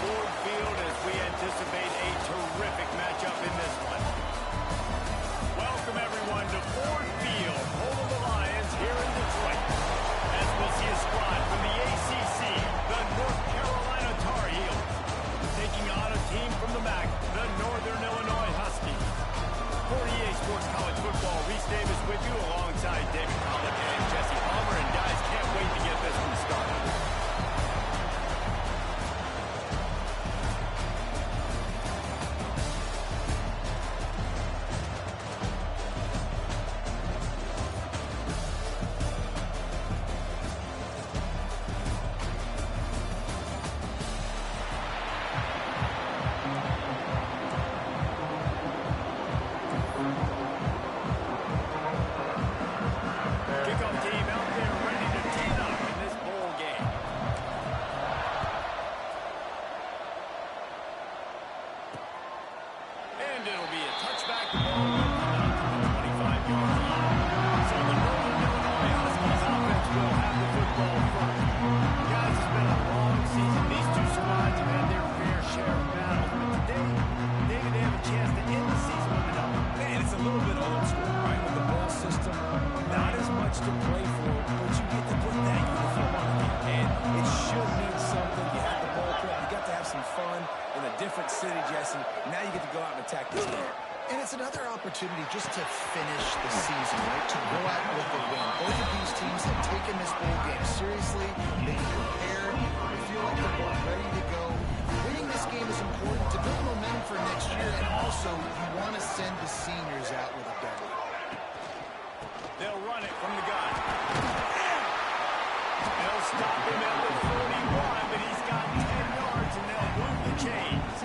Ford Field as we anticipate a terrific matchup in this one. Welcome, everyone, to Ford Field, home of the Lions here in Detroit. As we'll see a squad from the ACC, the North Carolina Tar Heels, taking on a team from the MAC, the Northern Illinois Huskies. For EA Sports College Football, Reese Davis with you alongside David Pollock and Jesse Palmer. And guys, can't wait to get this one started. Opportunity just to finish the season, right? To go out with a win. Both of these teams have taken this bowl game seriously. They've prepared. They feel like they're both ready to go. Winning this game is important to build momentum for next year, and also you want to send the seniors out with a W. They'll run it from the gun. They'll stop him at the 41, but he's got 10 yards, and they'll move the chains.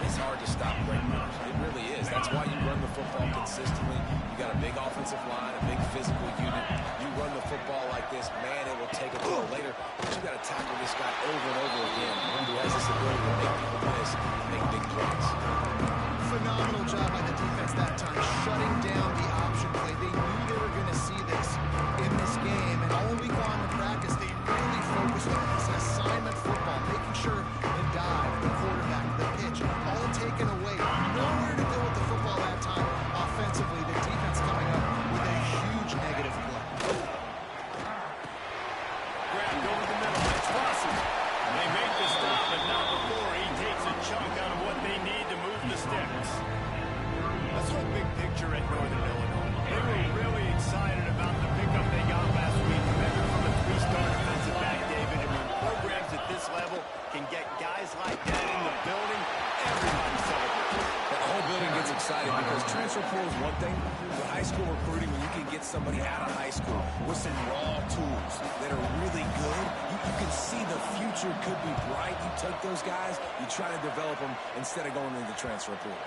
It's hard to stop great runners. It really is. That's why you run the football consistently. You got a big offensive line, a big physical unit. You run the football like this, man, it will take a toll later. But you got to tackle this guy over and over again, who has this ability to make people miss and make big plays. Phenomenal job by the defense that time, shutting down the option play. They knew they were going to see this in this game, and all week long in practice, they really focused on it. It's an assignment football, making sure the dive, the quarterback, the pitch, all taken away. Nowhere to go with the football that time. Offensively, the defense coming up with a huge negative play. Grabbed over the middle. It's Russell. They make the stop, but not before he takes a chunk out of what they need to move the sticks. Let's look big picture at Northern Illinois. They were really excited about the pickup they got last week, coming from a three-star defensive back, David. And when programs at this level can get guys like that in the building, everybody celebrates. The whole building gets excited because transfer portal is one thing. With high school recruiting, when you can get somebody out of high school with some raw tools that are really good, you can see the future could be bright. You take those guys, you try to develop them instead of going into the transfer portal.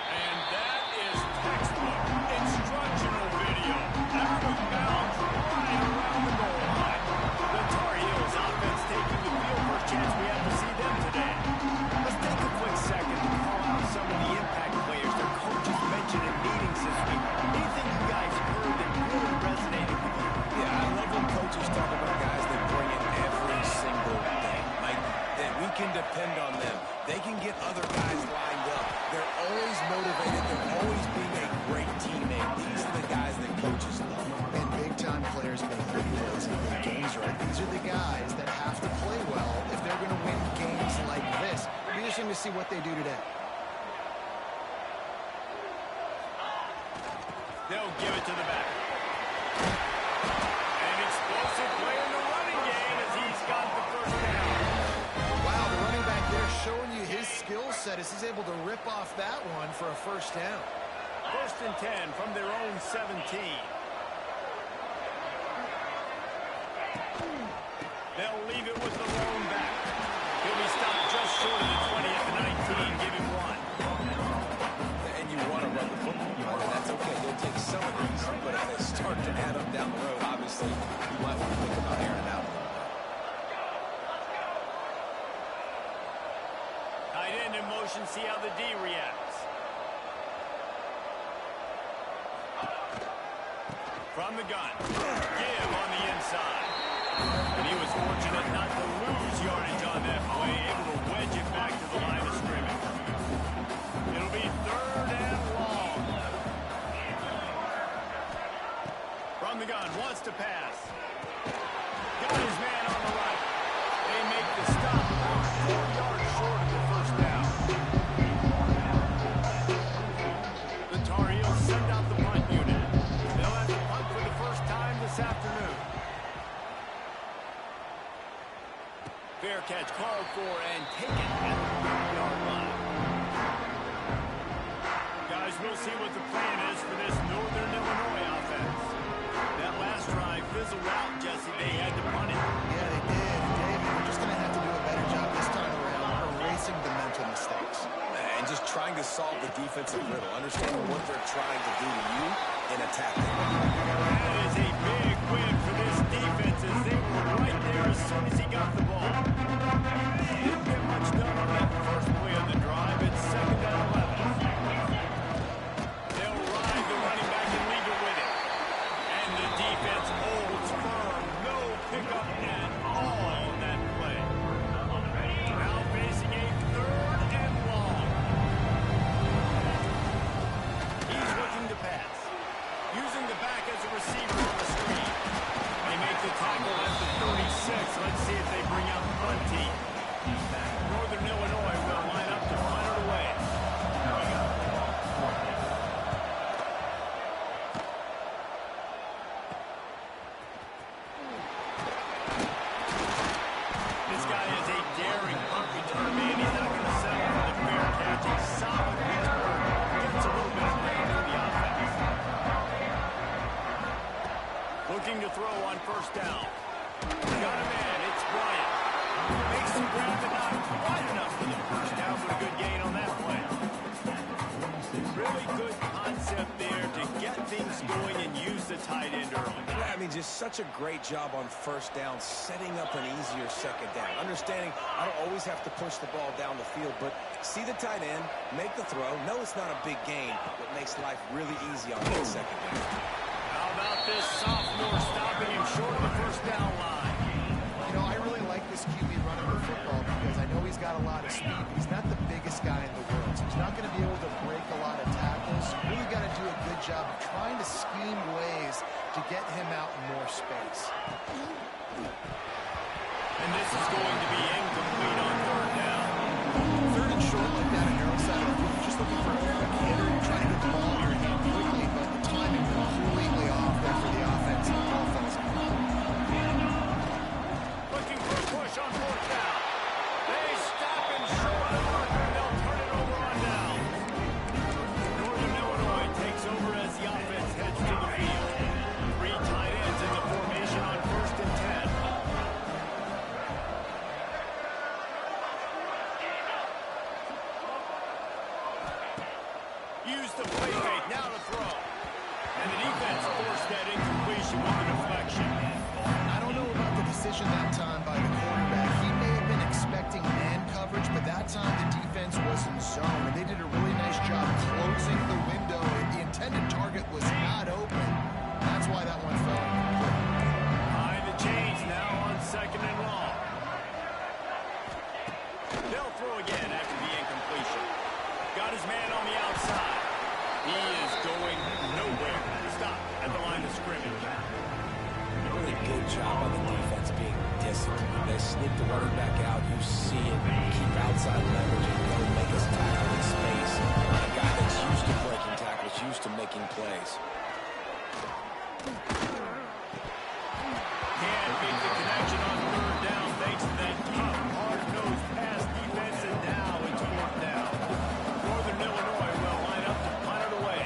And that is textbook instructional video. Out of bounds, right around the goal line. The Tar Heels offense taking the field. First chance we have to see them today. Let's take a quick second to call out some of the impact players their coaches mentioned in meetings this week. Anything you guys heard that really resonated with you? Yeah, I love when coaches talk about guys that bring in every single day. Like, that we can depend on them. They can get other guys lined up. They're always motivated. They're always being a great teammate. These are the guys that coaches love. And big-time players make big plays in big games, right? These are the guys that have to play well if they're going to win games like this. It'll be interesting to see what they do today. They'll give it to the back. An explosive play in the running game as he's got the first down. Wow, the running back there showing you his skill set as he's able to rip off that one for a first down. 1st and 10 from their own 17. They'll leave it with the lone back. He'll be stopped just short of the 20 at the 19. Give him one. And you want to run the football, and that's okay. You'll take some of these, but if they start to add up down the road, obviously, you might want to think about airing it out. Tight end in motion, see how the D reacts. From the gun. Give on the inside. And he was fortunate not to lose yardage on that play, able to wedge it back to the line of scrimmage. It'll be 3rd and long. From the gun, wants to pass. Got his man on the right. They make the stop about 4 yards short of the first down. The Tar Heels send out the punt unit. They'll have to punt for the first time this afternoon. Fair catch called for and taken at the 5-yard line. Guys, we'll see what the plan is for this Northern Illinois offense. That last drive fizzled out, Jesse. They had to punt it. Yeah, they did. David, we're just going to have to do a better job this time around erasing the mental mistakes. And just trying to solve the defensive riddle, understanding what they're trying to do to you and attack them. That is a big win for this defense as they were right there as soon as he got the ball. Didn't get much done on that first play of the drive. It's 2nd and 11. They'll ride the running back and leave it with it. And the defense holds firm. No pickup at all on that play. Now facing a 3rd and long. He's looking to pass. Using the back as a receiver on the screen. They make the tackle at the 36. Let's see if they bring out the punt team. Northern Illinois will line up to punt it away. This guy is a daring punt return man. He's not going to settle for the fair catch. A solid return. Gets a little bit of range for the offense. Looking to throw on 1st down. Got a man. It's Bryant. Makes some ground, but not quite enough for the 1st down, but a good gain on that play. Really good concept there to get things going and use the tight end early. Yeah, I mean, just such a great job on 1st down, setting up an easier 2nd down. Understanding I don't always have to push the ball down the field, but see the tight end, make the throw. No, it's not a big gain, but makes life really easy on that 2nd down. How about this sophomore stopping him short of the 1st down line? You know, I really like this QB running the football because I know he's got a lot of speed, but he's not the biggest guy in the world, so he's not going to be able to break a lot of tackles. You really got to do a good job of trying to scheme ways to get him out in more space. And this is going to be incomplete on 3rd down. 3rd and short like that, a narrow side of the field. Just looking for a quick hitter and trying to get the ball in your hand quickly, but the timing completely off there for the offense. And the ball falls apart. Looking for a push on 4th down. They stop him short of the marker, and they'll turn it over on down. Northern Illinois takes over as the offense heads to the field. 3 tight ends in the formation on 1st and 10. Use the play fake, now to throw. And the defense forced that incompletion with the deflection. I don't know about the decision that time by the quarterback. He may have been expecting man coverage, but that time the defense was in zone, and they did a really nice job closing the window. The intended target was not open. That's why that one fell incomplete. Behind the chains now on 2nd and long. They'll throw again after the incompletion. Got his man on the outside. He is going nowhere. Stop at the line of scrimmage. Really good job on the defense being disciplined. They sneak the running back out. You see it. Keep outside leverage and go make us tackle in space. A guy that's used to breaking tackles, used to making plays. Can't beat the connection on 3rd down thanks to that tough, hard-nosed pass defense, and now it's 4th down. Northern Illinois will line up to punt it away.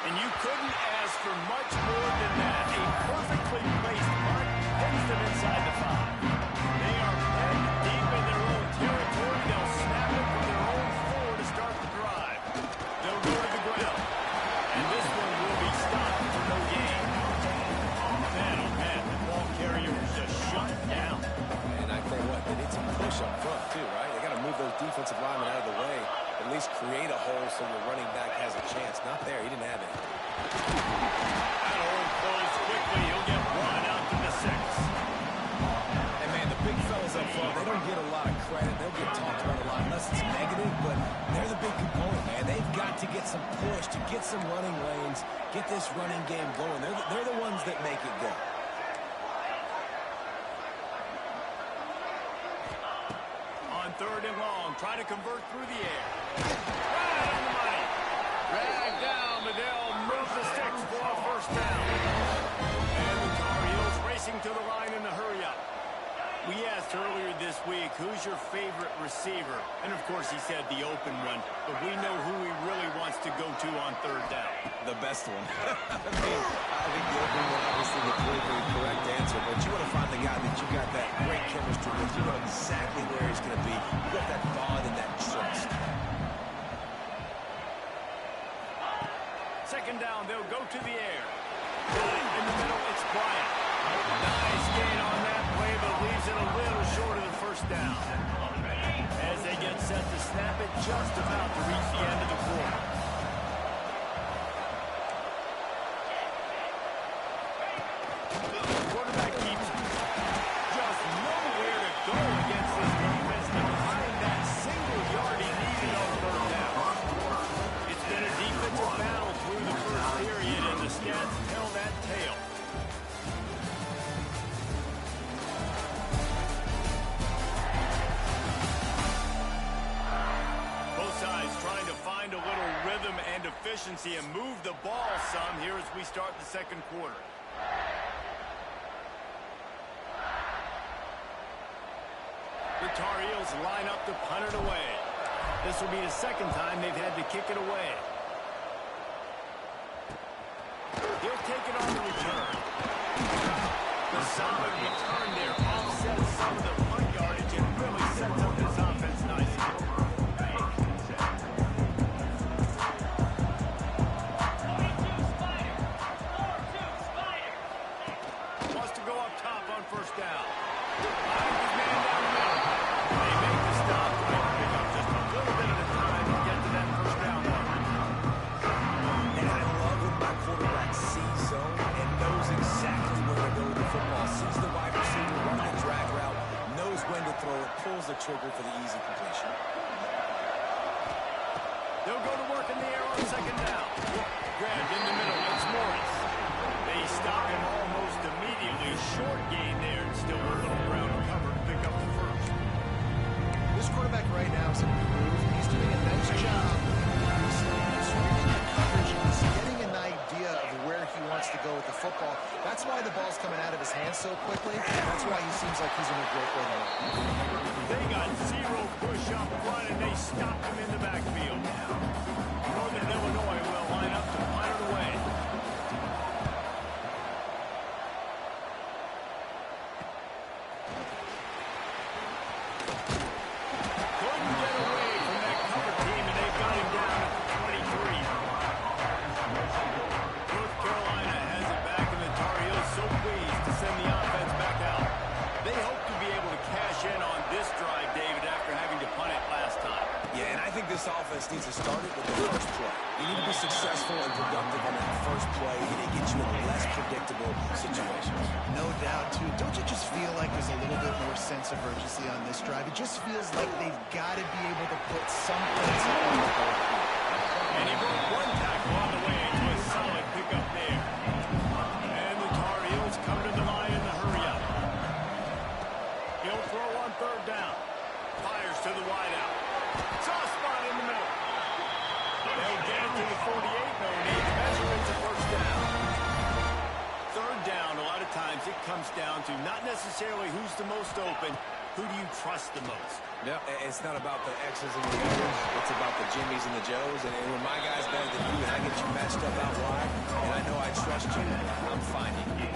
And you couldn't ask for much more than that. A perfectly placed punt pins them inside the 5. They are pegged deep in their own territory. They'll snap it from their own 4 to start the drive. They'll go to the ground. And this one will be stopped for no gain. Man, oh man, the ball carrier was just shut down. And I tell you what, they need some push up front too, right? They got to move those defensive linemen out of the way. At least create a hole so the running back has a chance. Not there. He didn't have it. That'll close quickly. He'll get one out to the 6. And, man, the big fellas up front, they don't get a lot of credit. They'll get talked about a lot unless it's negative, but they're the big component, man. They've got to get some push, to get some running lanes, get this running game going. They're the ones that make it go. On 3rd and long, trying to convert through the air. Right on the money. Dragged down, but they'll move the sticks for a 1st down. And the Tar Heels racing to the line in the hurry-up. We asked earlier this week, who's your favorite receiver? And, of course, he said the open one. But we know who he really wants to go to on 3rd down. The best one. I think the open one, obviously, the politically correct answer. But you want to find the guy that you got that great chemistry with. You know exactly where he's going to be. You got that bond and that trust. 2nd down, they'll go to the air. In the middle, it's Bryant. Nice gain on that play, but leaves it a little short of the 1st down. As they get set to snap it, just about to reach the end of the quarter. Quarterback keeps just nowhere to go against this defense to find that single yard he needed on 3rd down. It's been a defensive battle through the 1st period, and the stats tell that tale. Trying to find a little rhythm and efficiency and move the ball some here as we start the 2nd quarter. The Tar Heels line up to punt it away. This will be the 2nd time they've had to kick it away. He'll take it on the return. The solid return there offsets some of the punt yardage and really sets up this offense nicely. The trigger for the easy completion. They'll go to work in the air on 2nd down. Grabbed in the middle. It's Morris. They stop him almost immediately. Short gain there and still a little ground to cover to pick up the 1st. This quarterback right now is improved. He's doing a nice job. He's reading the coverage. He's getting an idea of where he wants to go with the football. That's why the ball's coming out of his hands so quickly. That's why he seems like he's in a great way now. They got 0 push up front, and they stopped him in the backfield. Northern Illinois will line up to punt it away. Couldn't get away from that cover team, and they've got him down at the 23. North Carolina has it back, and the Tar Heels so pleased to send the offense back out. They hope to be able to cash in on this drive, David, after having to punt it last time. Yeah, and I think this offense needs to start it with the 1st play. You need to be successful and productive on that 1st play, and it gets you in less predictable situations. No doubt, too. Don't you just feel like there's a little bit more sense of urgency on this drive? It just feels like they've got to be able to put some points on the board. And he broke 1 tackle on the way to a solid pickup there. And the Tar Heels come to the line in the hurry-up. He'll throw on 3rd down. Fires to the wideout. Soft spot in the middle. They'll get it to the 48. No need to measure. It's a 1st down. 3rd down, a lot of times it comes down to not necessarily who's the most open, who do you trust the most? Yeah, it's not about the X's and the O's. It's about the Jimmys and the Joes. And when my guy's better than you and I get you matched up out wide, and I know I trust you, I'm finding you.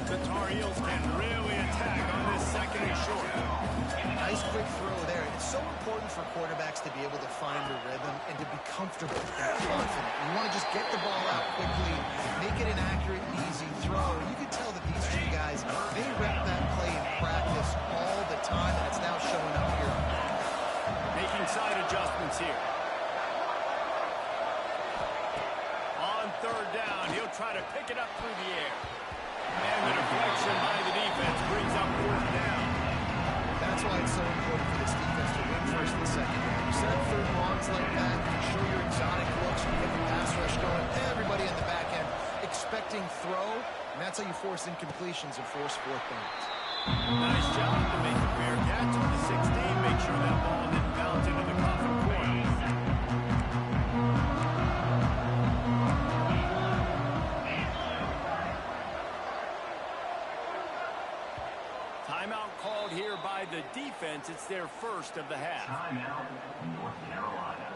The Tar Heels can really attack on this 2nd and short. Nice quick throw there. It's so important for quarterbacks to be able to find a rhythm and to be comfortable and confident. You want to just get the ball out quickly, make it an accurate and easy throw. You can tell that these 2 guys, they rep that play in practice all the time, and it's now showing up here. Making side adjustments here. On 3rd third down. He'll try to pick it up through the air. And the deflection by the defense brings up fourth down. That's why it's so important for this defense to win first and second down. You set up third and longs like that, you can show your exotic looks, you get the pass rush going, everybody in the back end expecting throw, and that's how you force incompletions and force fourth downs. Nice job to make a fair catch at the 16. Make sure that ball didn't bounce into the coffin corner. Timeout called here by the defense. It's their first of the half. Timeout, North Carolina.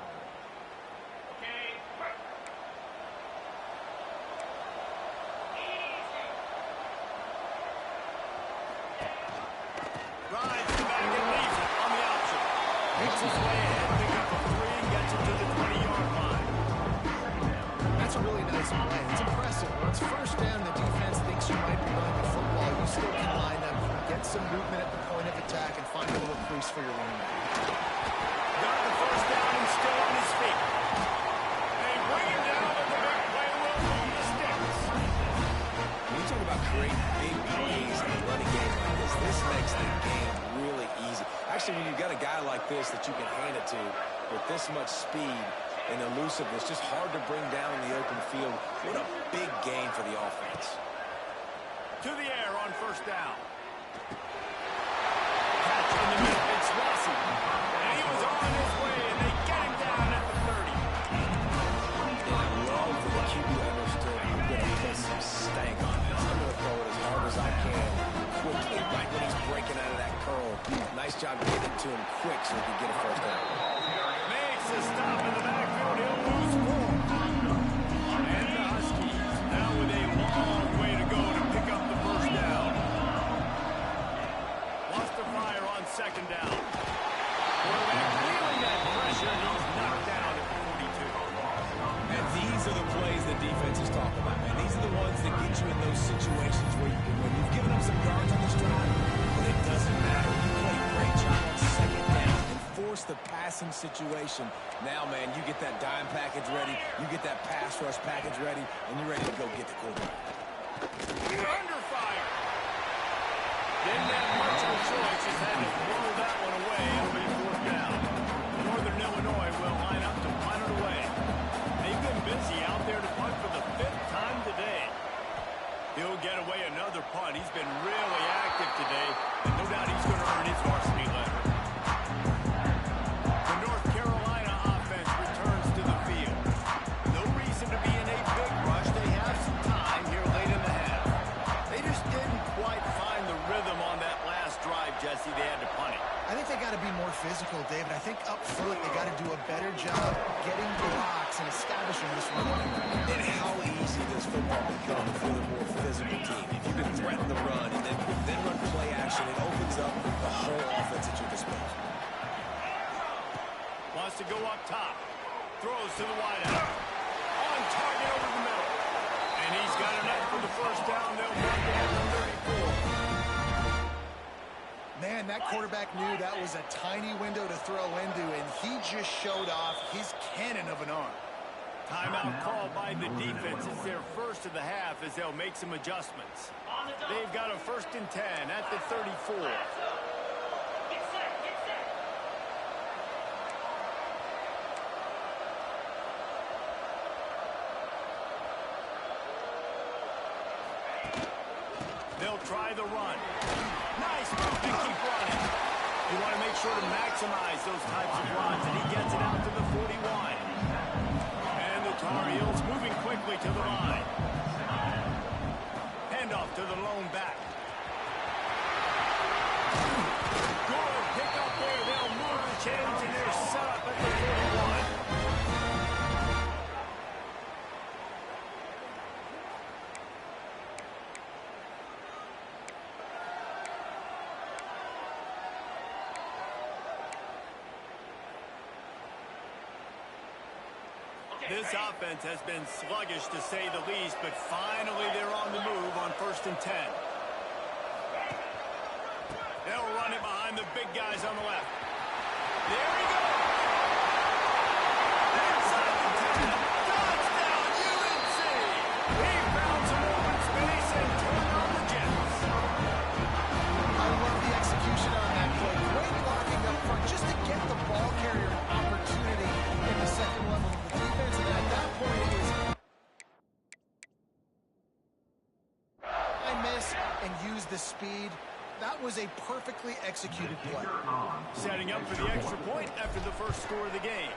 Rides the back and leaves it on the option. Makes his way ahead, pick up a 3, and gets it to the 20-yard line. That's a really nice play. It's impressive. When it's first down, the defense thinks you might be running the football. You still can line up, get some movement at the point of attack, and find a little crease for your running back. Got the first down and still on his feet. They bring him down, but the big play will move the sticks. When you talk about creating big plays in a running game like this makes the game really easy. Actually, when you've got a guy like this that you can hand it to with this much speed and elusiveness, just hard to bring down in the open field. What a big game for the offense. To the air on first down. Catch in the middle. It's Rossi. And he was on his way, and they get him down at the 30. And I love that the QB understood I'm going to put some stank on this. I'm going to throw it as hard as I can quickly, right when he's breaking out of that curl. Nice job getting it to him quick so he can get a first down. Makes a stop in the backfield. He'll lose 4. And the Huskies now with a long way to go to pick up the first down. Wants to fire on second down. Quarterback feeling that pressure, and he's knocked down at the 42. And these are the plays the defense is talking about, man. These are the ones that get you in those situations where you've given up some yards on this drive, but it doesn't matter. You play a great job on second down and force the passing situation. Now, man, you get that dime package ready, you get that pass rush package ready, and you're ready to go get the quarterback. Under fire. Didn't have much of a choice. Just had to throw that one away. It'll be fourth down. Northern Illinois will line up to punt it away. They've been busy out there to punt for the 5th time today. He'll get away another punt. He's been really active today, and no doubt he's going to earn his varsity letter. The North Carolina offense returns to the field. No reason to be in a big rush. They have some time here late in the half. They just didn't quite find the rhythm on that last drive, Jesse. They had to punt it. I think they got to be more physical, David. I think up front they got to do a better job getting blocks and establishing this running game. And how easy does football become if you're the more physical team? If you can threaten the run and then run play action, it opens up the whole offense at your disposal. Wants to go up top. Throws to the wideout. On target over the middle. And he's got enough for the first down. They'll mark it at the 34. Man, that quarterback knew that was a tiny window to throw into, and he just showed off his cannon of an arm. Timeout called by the defense. It's their first of the half as they'll make some adjustments. They've got a 1st and 10 at the 34. They'll try the run. Nice move to keep running. You want to make sure to maximize those types of runs, and he gets it out to the 41. And the Tar Heels moving quickly to the line. Handoff to the lone back. Good pick up there. They'll move the chains, and they're set up at the 41. This offense has been sluggish, to say the least, but finally they're on the move on 1st and 10. They'll run it behind the big guys on the left. There he goes! Inside the 10. Touchdown, UNC! the speed. That was a perfectly executed play. Setting up for the extra point after the first score of the game.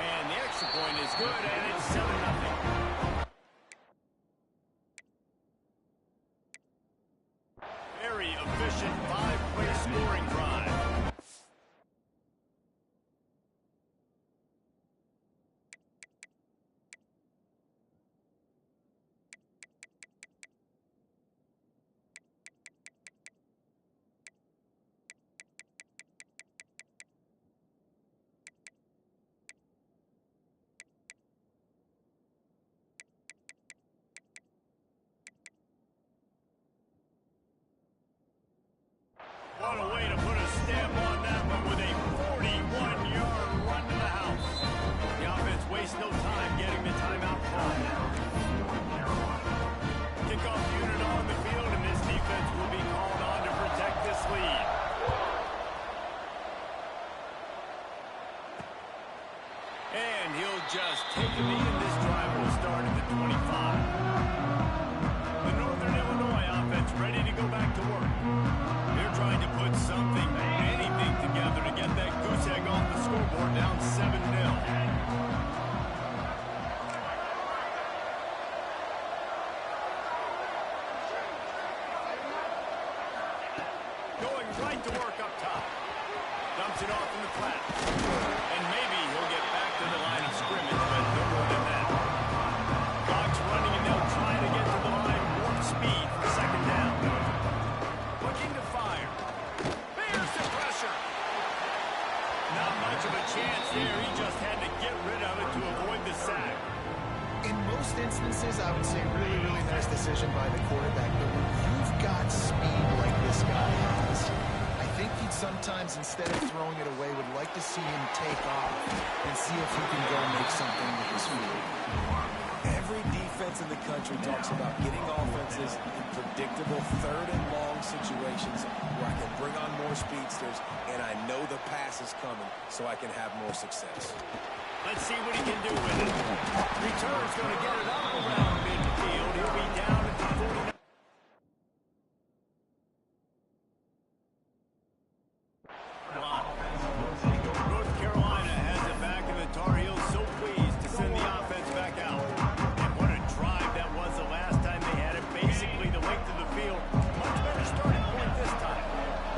And the extra point is good, and it's 7-0. Very efficient 5-play scoring drive. What a way to put a stamp on that one with a 41-yard run to the house. The offense wastes no time getting the timeout call. Kickoff unit on the field, and this defense will be called on to protect this lead. And he'll just take a knee, and this drive will start at the 25. The Northern Illinois offense ready to go back to work. Trying to put something, anything together to get that goose egg off the scoreboard down 7-0. Going right to work up top. Dumps it off in the flat. And maybe he'll get back to the line of scrimmage, but no more than that. Clock's running, and they'll try to get to the line warp speed for second down. Looking to fire. There's the pressure. Not much of a chance there. He just had to get rid of it to avoid the sack. In most instances, I would say really nice decision by the quarterback. But when you've got speed like this guy has, I think he'd sometimes, instead of throwing it away, would like to see him take off and see if he can go make something with his feet. Every defense in the country talks about getting offenses in predictable third and long situations where I can bring on more speedsters and I know the pass is coming so I can have more success. Let's see what he can do with it. Return's going to get it up around midfield. He'll be down at the 49. North Carolina has it back, and the Tar Heels so pleased to send the offense back out. And what a drive that was the last time they had it, basically the length of the field. Much better starting point this time.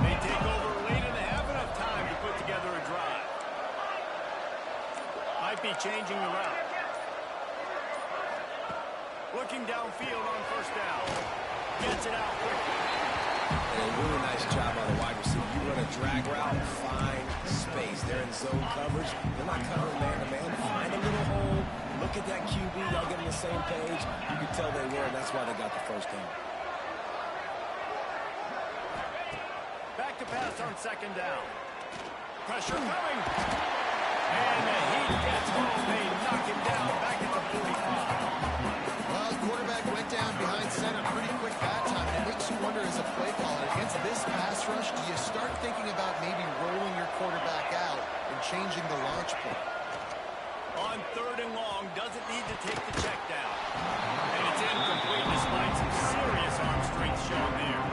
They take over late and they have enough time to put together a drive. Might be changing the route. Looking downfield on first down. Gets it out quickly. And a really nice job by the wide receiver. You run a drag route, find space. They're in zone coverage. They're not covering man-to-man. Find a little hole. Look at that QB. Y'all get on the same page. You can tell they were, and that's why they got the first down. Back to pass on second down. Pressure coming. And the Heat gets home. They knock him down back at the 45. Well, the quarterback went down behind center pretty quick that time. And it makes you wonder, as a play caller, against this pass rush, do you start thinking about maybe rolling your quarterback out and changing the launch point? On third and long, doesn't need to take the check down. And it's incomplete despite some serious arm strength shown there.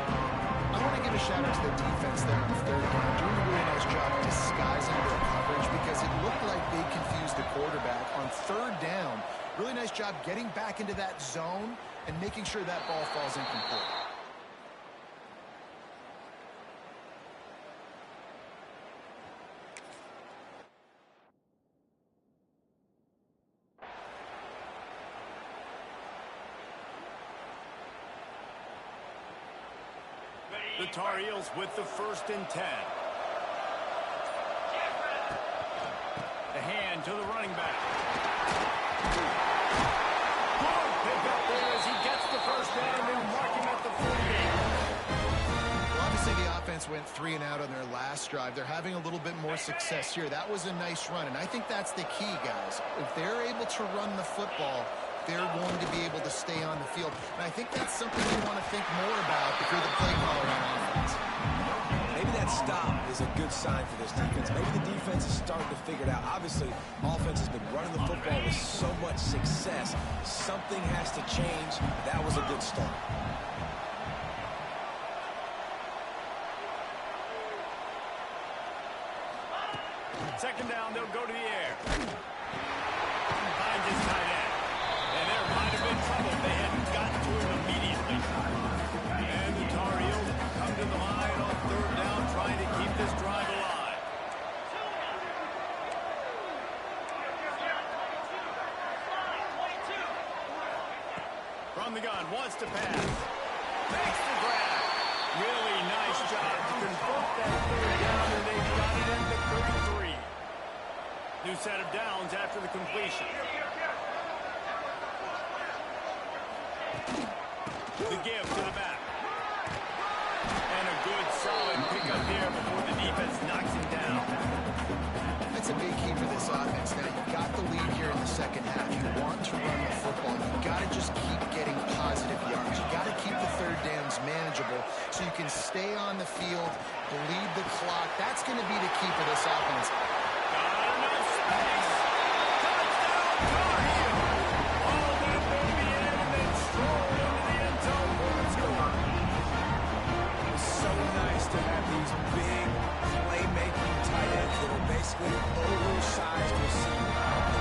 I want to give a shout out to the defense there on third down, doing a really nice job disguising their coverage because it looked like they confused the quarterback on third down. Really nice job getting back into that zone and making sure that ball falls incomplete. The Tar Heels with the 1st and 10. The hand to the running back. Good pick up there as he gets the first down. They'll mark him at the 48. Well, obviously the offense went 3 and out on their last drive. They're having a little bit more success here. That was a nice run, and I think that's the key, guys. If they're able to run the football, they're going to be able to stay on the field. And I think that's something you want to think more about if you're the play caller on offense. Maybe that stop is a good sign for this defense. Maybe the defense is starting to figure it out. Obviously, offense has been running the football with so much success. Something has to change. That was a good start. Second down, they'll go to the air. Finds his tight end. And there might have been trouble if they hadn't gotten to him immediately. And the Tar Heels come to the line on third down, trying to keep this drive alive. From the gun, wants to pass. Makes the grab. Really nice job to convert that third down, and they've got it at the 33. New set of downs after the completion. The give to the back. And a good, solid pickup there before the defense knocks him down. That's a big key for this offense. Now, you've got the lead here in the second half. You want to run the football. You've got to just keep getting positive yards. You've got to keep the third downs manageable so you can stay on the field, bleed the clock. That's going to be the key for this offense. Got enough space. Touchdown, Tar Heels. All that baby in and then stroll into the end zone for the score. It's so nice to have these big playmaking tight ends that are basically oversized receivers.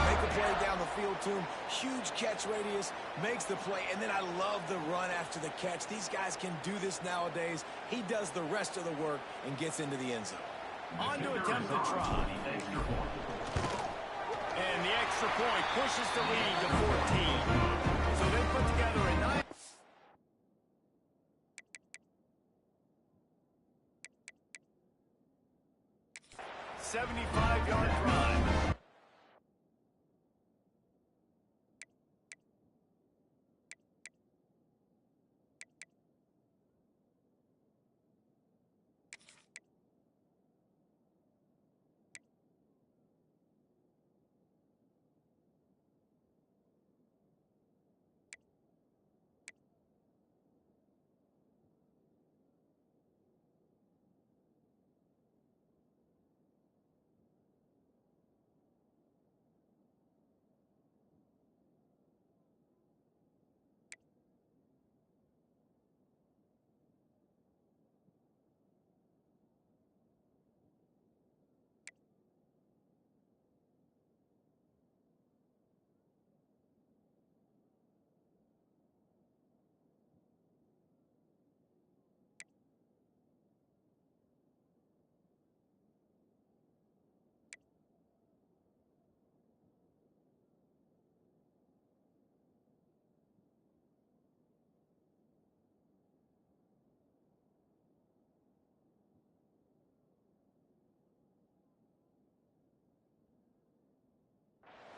Make a play down the field to him, huge catch radius, makes the play, and then I love the run after the catch. These guys can do this nowadays. He does the rest of the work and gets into the end zone. On to attempt the try. And the extra point pushes the lead to 14. So they put together a nice... 75-yard drive.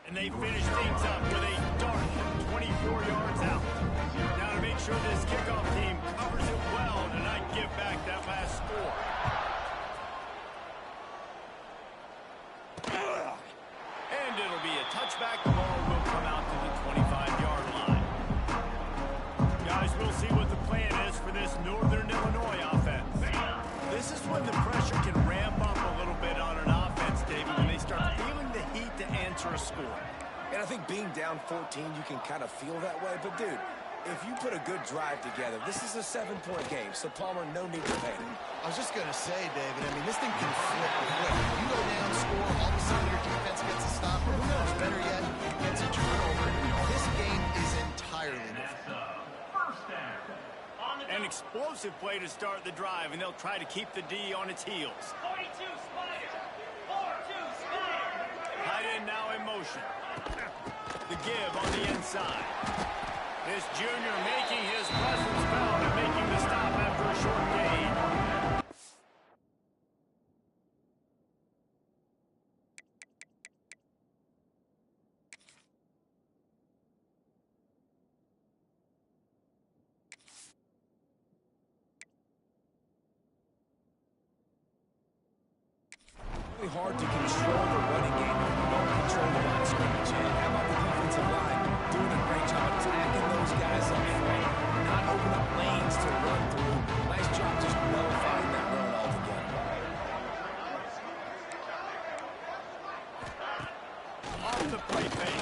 And they finish things up with a dart from 24 yards out. Now to make sure this kickoff team covers it well to not give back that last score. And it'll be a touchback. The ball will come out to the 25-yard line. Guys, we'll see what the plan is for this Northern Illinois offense. This is when the pressure can ramp up a little bit on an offense, David, when they start feeling the heat to answer a score. And I think being down 14, you can kind of feel that way. But, dude, if you put a good drive together, this is a 7-point game. So, Palmer, no need to panic. I was just going to say, David, I mean, this thing can flip quick. You go down, score, all of a sudden your defense gets a stop, or who knows, better yet, gets a turnover. This game is entirely different. An explosive play to start the drive, and they'll try to keep the D on its heels. 42 Spider. 4-2 Spider. Tight end now in motion. The give on the inside. This junior making his presence felt and making the stop after a short gain. Really hard to control the running game if you don't control the line of scrimmage. And how about the defensive line doing a great job attacking those guys up front, not opening up lanes to run through. Nice job just nullifying that run altogether. Off the play fake.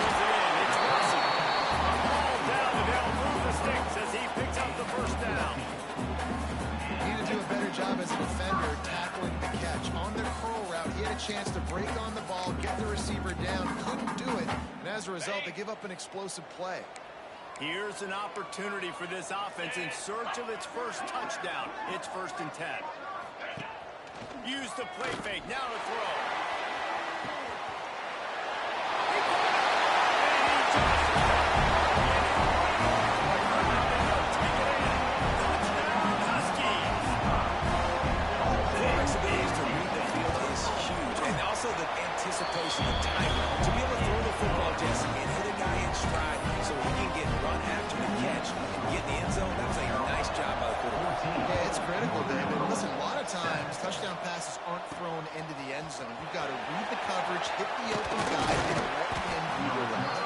Pulls it in. It's Wilson. A ball down, and they'll move the sticks as he picks up the first down. You need to do a better job as a defender tackling the catch. chance to break on the ball, get the receiver down, couldn't do it, and as a result, they give up an explosive play. Here's an opportunity for this offense in search of its first touchdown. It's 1st and 10. Use the play fake. Now to throw. The anticipation, the time to be able to throw the football, Jesse, and hit a guy in stride so he can get run after the catch and get in the end zone. That was a nice job by the quarterback. Yeah, it's critical, David. Listen, a lot of times touchdown passes aren't thrown into the end zone. You've got to read the coverage, hit the open guy, and let him do the rest.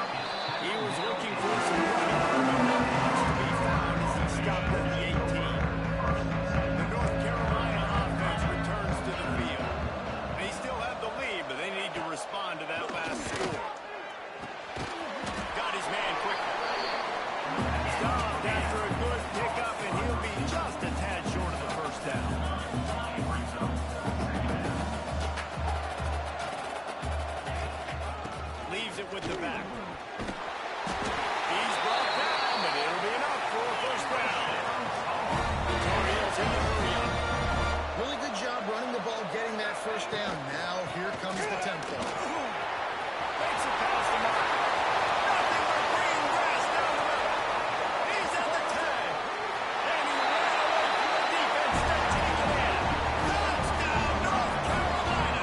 He was looking for some running to be found as he stopped at the 18. The North Carolina offense returns to the field. They still have the lead, but they need to respond to that last score. Got his man quickly. Stopped after a good pickup, and he'll be just a tad short of the first down. Leaves it with the back. He's brought down, but it'll be enough for a first down. The Tar Heels in the hurry-up. Really good job running the ball, getting that first down. Now here comes the tempo. Makes it past the mark. Nothing but green grass down the middle. He's at the 10. And he ran away from the defense to take it in. Touchdown, North Carolina.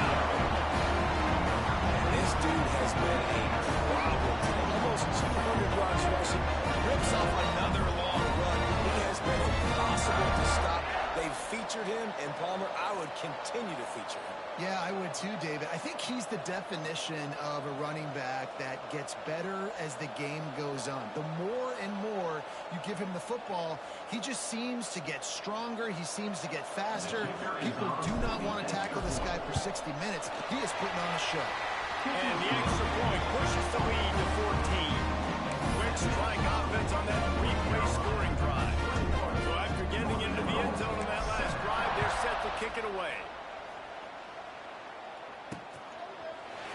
And this dude has been a problem today. Almost 200 yards rushing. Rips off another long run. He has been impossible to stop. They've featured him, and Palmer, I would continue to feature him. Yeah, I would too, David. I think he's the definition of a running back that gets better as the game goes on. The more and more you give him the football, he just seems to get stronger. He seems to get faster. People do not want to tackle this guy for 60 minutes. He is putting on a show. And the extra point pushes the lead to 14. Quick strike offense on that replay scoring drive. So after getting into the end zone on that last drive, they're set to kick it away.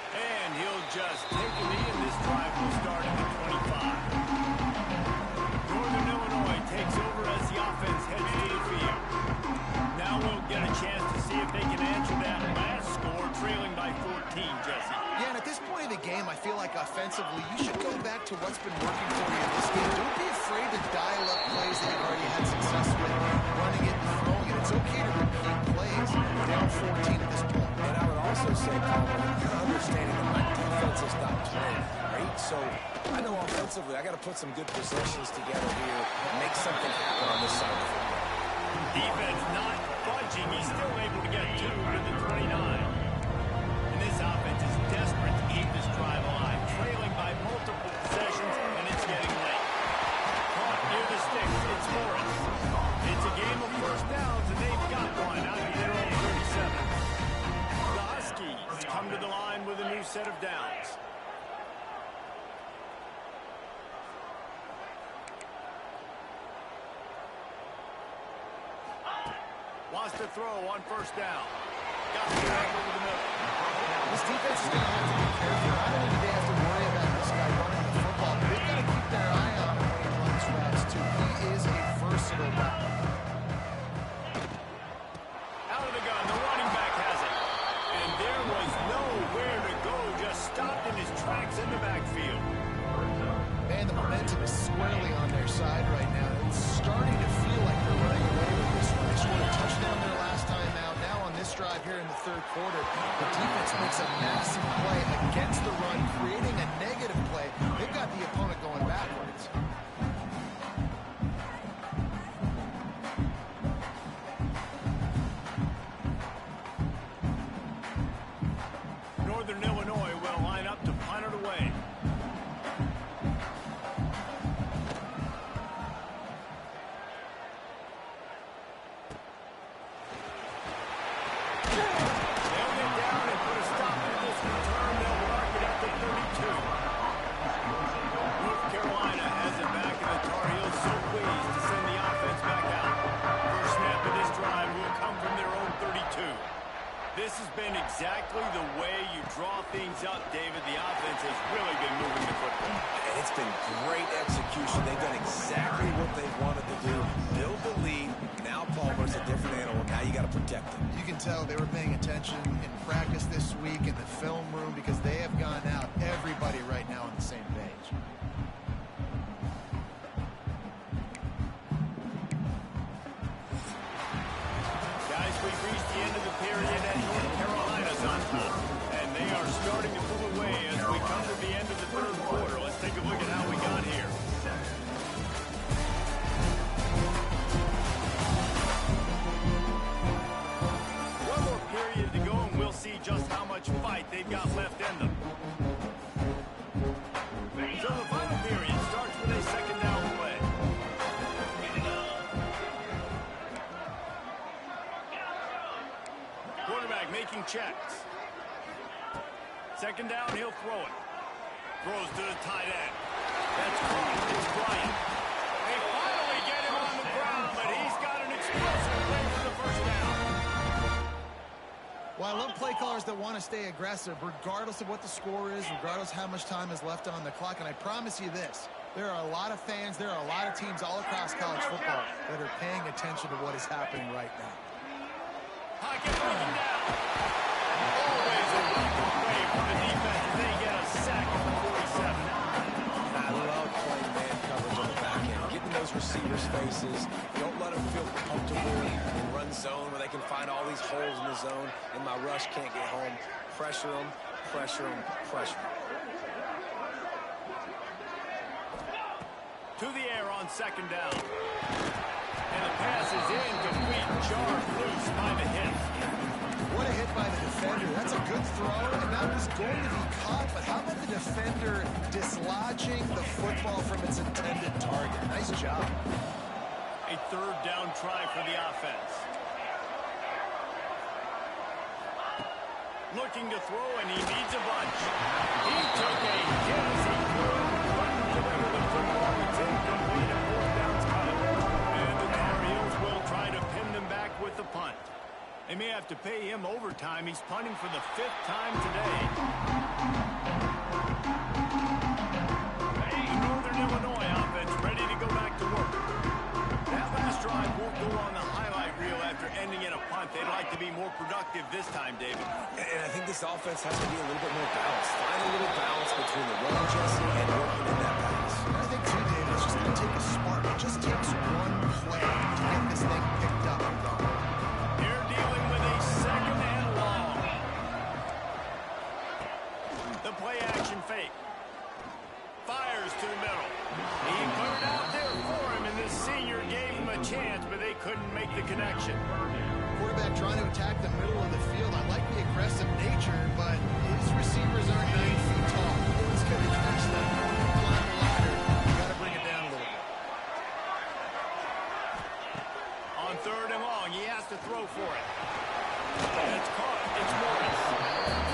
And he'll just take a knee, and this drive will start at the 25. Northern Illinois takes over as the offense heads to the field. Now we'll get a chance to see if they can answer that last score, trailing by 14, Jesse. Yeah, and at this point of the game, I feel like offensively, you should go back to what's been working for you in this game. Don't be afraid to dial up plays that you've already had success with, running it and throwing it. It's okay to repeat plays. Down 14 at this point. And I would also say, Palmer, kind of understanding that my defense is not playing great. So I know offensively, I got to put some good possessions together here and make something happen on this side of the football. Defense not budging. He's still able to get 2 to the 29. And this offense is desperate to keep this drive alive, trailing by multiple possessions, and it's getting late. Caught near the sticks. It's Morris. It's a game of first downs, and they've got one out of their own 37. The Huskies come to the line with a new set of downs. Wants to throw on first down. Got the back over the middle. This defense is going to have to be careful. Not only do they have to worry about this guy running the football, but they've got to keep their eye on him when he runs routes, too. He is a versatile back. Out of the gun, the running back has it. And there was nowhere to go, just stopped in his tracks in the backfield. Man, the momentum is squarely on their side right now. It's starting to feel like they're running away with this one. They scored a touchdown their last time out. Now on this drive here in the third quarter, the defense makes a massive play against the run, creating a negative play. They've got the opponent going backwards. Northern Illinois will line up to punt it away. They'll get down and put a stop to this return. They'll mark it at the 32. North Carolina has it back, and the Tar Heels so pleased to send the offense back out. First snap of this drive will come from their own 32. This has been exactly the way you draw things up, David. The offense has really been moving the football. And it's been great execution. They've done exactly what they wanted to do. Build the lead. Now Palmer's a different animal. Now you got to protect him. You can tell they were paying attention in practice this week in the film room because they have gone out, everybody right now on the same page. Guys, we've reached the end of the period and North Carolina's on top. And they are starting to pull away as we come to the end of the third quarter. Let's take a look at how we got here. One more period to go and we'll see just how much fight they've got left in them. So the final period starts with a second down play. Quarterback making checks. Second down, he'll throw it. Throws to the tight end. That's caught. It's Bryant. They finally get him on the ground, but he's got an explosive play for the first down. Well, I love play callers that want to stay aggressive, regardless of what the score is, regardless how much time is left on the clock. And I promise you this, there are a lot of fans, there are a lot of teams all across college football that are paying attention to what is happening right now. Pocket broken down. Always a welcome play for the defense. They get a sack at the 47. I love playing man coverage on the back end. Getting those receivers' faces. Don't let them feel comfortable in run zone where they can find all these holes in the zone and my rush can't get home. Pressure them, pressure them, pressure them. To the air on second down. And the pass is incomplete. Jarred loose by the hit. What a hit by the defender. That's a good throw, and that was going to be caught, but how about the defender dislodging the football from its intended target? Nice job. A third down try for the offense. Looking to throw, and he needs a bunch. He took a hit as he couldn't deliver the football. It's incomplete. A fourth down's coming. And the Tar Heels will try to pin them back with the punt. They may have to pay him overtime. He's punting for the 5th time today. The Northern Illinois offense ready to go back to work. That last drive won't go on the highlight reel after ending in a punt. They'd like to be more productive this time, David. And I think this offense has to be a little bit more balanced. Find a little balance between the run, Jesse, and working in that pass. I think, too, David, it's just going to take a spark. It just takes one play to get this thing picked up and going. They're dealing with a second and long. The play action fake. Fires to the middle. He put it out there for him, and this senior gave him a chance, but they couldn't make the connection. Quarterback trying to attack the middle of the field. I like the aggressive nature, but his receivers aren't 9 feet tall. He's going to catch them. Climb the ladder. You got to bring it down a little bit. On third and long, he has to throw for it. It's caught. It's Morris.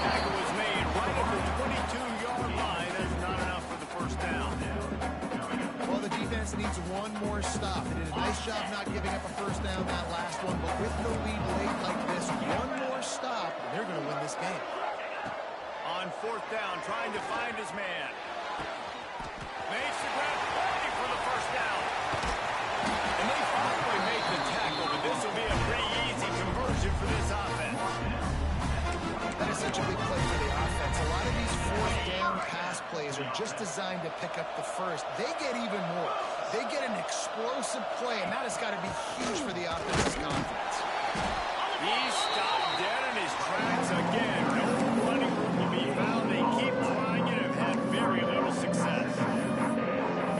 Tackle was made right at the 22-yard line. That's not enough for the first down. Well, the defense needs one more stop. They did a nice job not giving up a first down that last one, but with the lead late like this, one more stop, and they're going to win this game. On fourth down, trying to find his man. Makes the grab, ready for the first down. And they finally make the tackle, but this will be a pretty easy conversion for this offense. That is such a big play for the offense. A lot of these fourth down pass plays are just designed to pick up the first. They get even more. They get an explosive play, and that has got to be huge for the offense's confidence. He stopped dead in his tracks again. No running room to be found. They keep trying and have had very little success.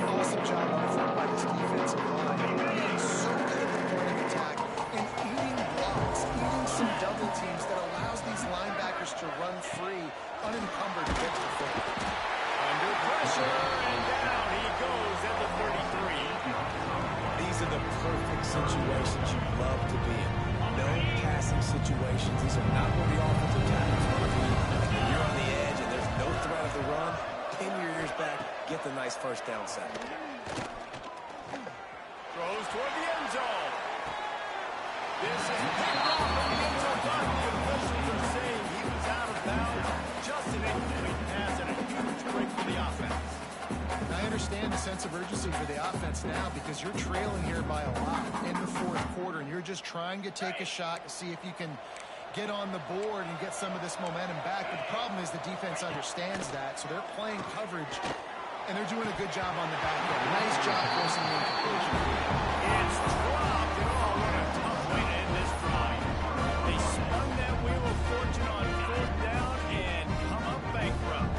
Awesome job on front by this defensive line. Being so good at the point of attack and eating blocks, eating some double teams that allows these linebackers to run free, unencumbered to get to the football. Under pressure, and down he goes at the 33. These are the perfect situations you love to be in. No passing situations. These are not where the offensive tackles want to be. You're on the edge and there's no threat of the run. Pin your ears back. Get the nice first down sack. Throws toward the end zone. This is picked off in the end zone. But the officials are urgency for the offense now because you're trailing here by a lot in the fourth quarter, and you're just trying to take a shot to see if you can get on the board and get some of this momentum back. But the problem is the defense understands that, so they're playing coverage, and they're doing a good job on the back end. Nice job forcing the incompletion. It's dropped. Oh, what a tough way to end this drive. They spun that wheel of fortune on fourth down and come up bankrupt.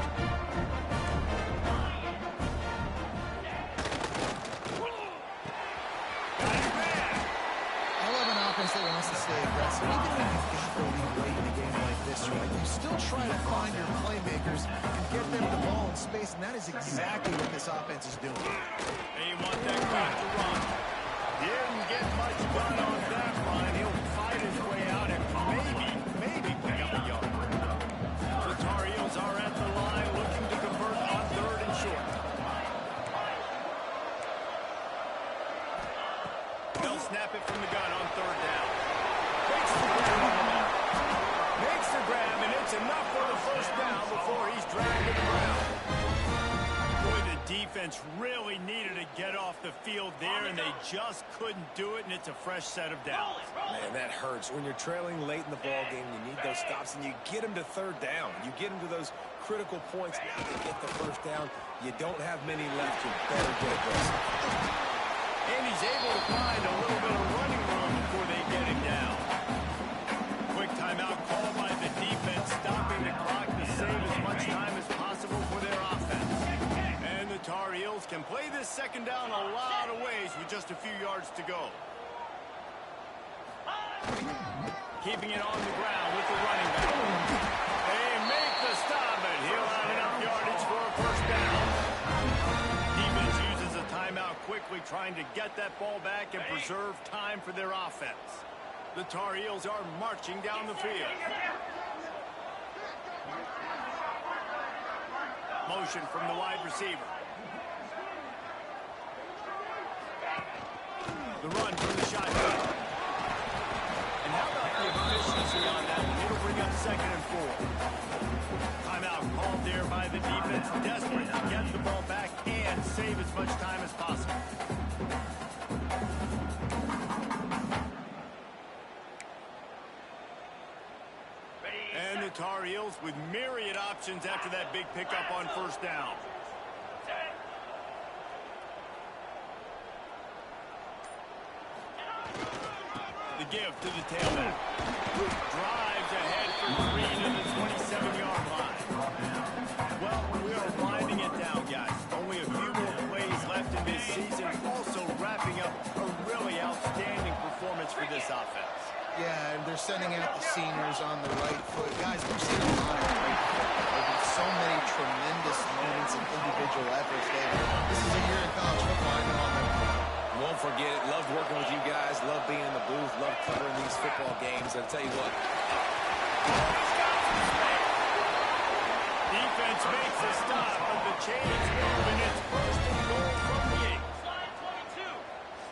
That wants to stay aggressive. Even when you've got the lead late in a game like this, right, you still try to find your playmakers and get them the ball in space, and that is exactly what this offense is doing. They want that clock to run. Didn't get much done on that line. He'll fight his way out and maybe pick up a yard. The Tar Heels are at the line looking to convert on third and short. They'll snap it from the gun on third down. Makes the grab, and it's enough for the first down before he's dragged to the ground. Boy, the defense really needed to get off the field there, and they just couldn't do it, and it's a fresh set of downs. Man, that hurts. When you're trailing late in the ball game, you need those stops, and you get them to third down. You get them to those critical points. Now they get the first down. You don't have many left. You better get aggressive. And he's able to find a little bit of running room before they get him down. Quick timeout called by the defense, stopping the clock to save as much time as possible for their offense. And the Tar Heels can play this second down a lot of ways with just a few yards to go. Keeping it on the ground with the running back. They make the stop, but he'll have enough yardage for a first down. Defense uses a timeout quickly, trying to get that ball back and preserve time for their offense. The Tar Heels are marching down the field. Motion from the wide receiver. The run from the shotgun. And how about the efficiency on that one? It'll bring up second and 4. Timeout called there by the defense, desperate to get the ball back and save as much time as possible. And the Tar Heels with myriad options after that big pickup on first down. The give to the tailback. Drives ahead for 3 to the 27-yard line. Well, we are winding it down, guys. Only a few more plays left in this season. Also wrapping up a really outstanding performance for this offense. Yeah, and they're sending out the seniors on the right foot. Guys, we've seen a lot of great football. There have been so many tremendous moments and individual efforts, David. This is a year in college football. I know on the Won't forget it. Loved working with you guys. Loved being in the booth. Loved covering these football games. And I'll tell you what. Defense makes a stop, but the chains move, and it's first and goal from the 8. Slide 22.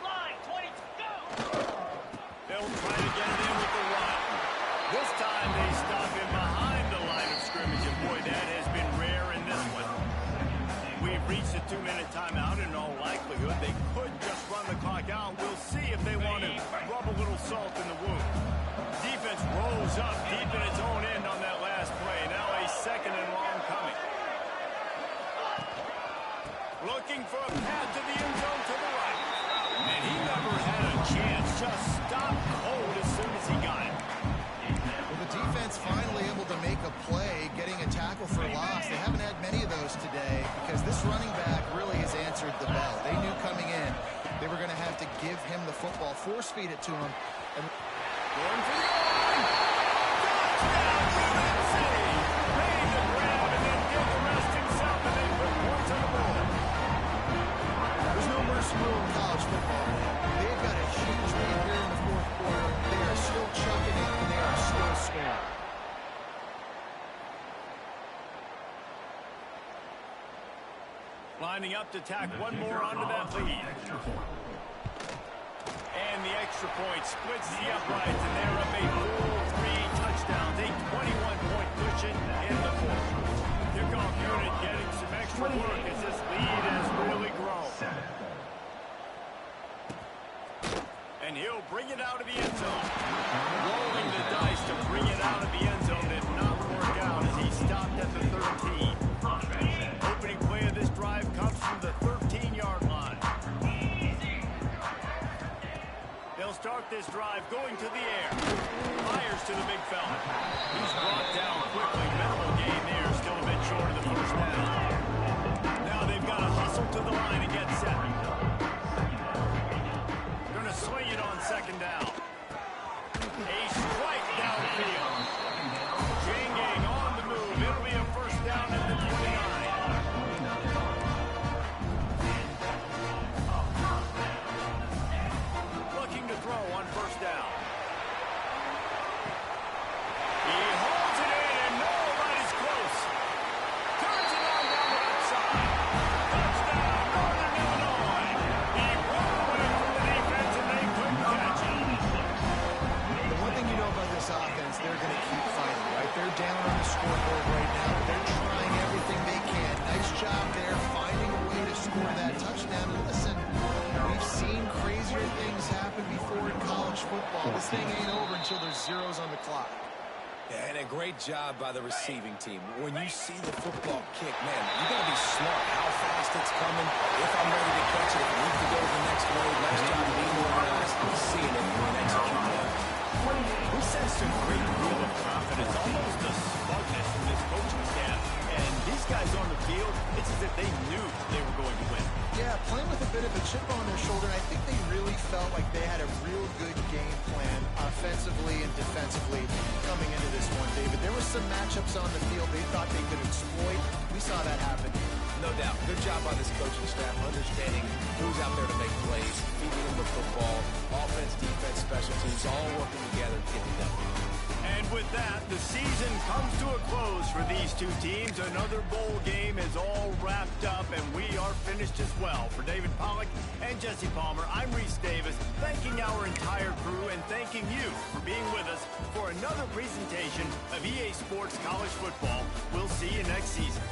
Slide 22. Go. They'll try to get it in with the run. This time they stop him behind the line of scrimmage, and boy, that has been rare in this one. We've reached a 2-minute timeout. In all likelihood, they could just run the clock out. We'll see if they want to rub a little salt in the wound. Defense rolls up deep in its own end on that last play. Now a second and long coming. Looking for a path to the end zone to the right. And he never had a chance. Just stopped cold as soon as he got it. Well, the defense finally able to make a play, getting a tackle for loss. They haven't had many of those today because this running back really has answered the bell. They knew coming in they were going to have to give him the football, force feed it to him. And going for the line. Touchdown, UNC. Made the grab and then did the rest himself, and they put points on the board. There's no mercy rule in college football. They've got a huge lead here in the fourth quarter. They are still chucking it, and they are still scoring. Lining up to tack one more onto that lead. And the extra point splits the uprights, and they're up a full 3 touchdowns, a 21-point cushion in the fourth. Kickoff unit getting some extra work as this lead has really grown. scoreboard right now. They're trying everything they can. Nice job there, finding a way to score that touchdown. And listen, we've seen crazier things happen before in college football. This thing ain't over until there's zeros on the clock. Yeah, and a great job by the receiving team. When you see the football kick, man, you got to be smart how fast it's coming. If I'm ready to catch it, if we need to go to the next wave, nice job being organized and seeing it and executing that. We sense a great deal of confidence, almost a smugness from this coaching staff. And these guys on the field, it's as if they knew they were going to win. Yeah, playing with a bit of a chip on their shoulder. I think they really felt like they had a real good game plan offensively and defensively coming into this one, David. There were some matchups on the field they thought they could exploit. We saw that happen. No doubt. Good job by this coaching staff, understanding who's out there to make plays, feeding them the football, offense, defense, special teams, all working together to get it done. And with that, the season comes to a close for these two teams. Another bowl game is all wrapped up, and we are finished as well. For David Pollack and Jesse Palmer, I'm Reese Davis, thanking our entire crew and thanking you for being with us for another presentation of EA Sports College Football. We'll see you next season.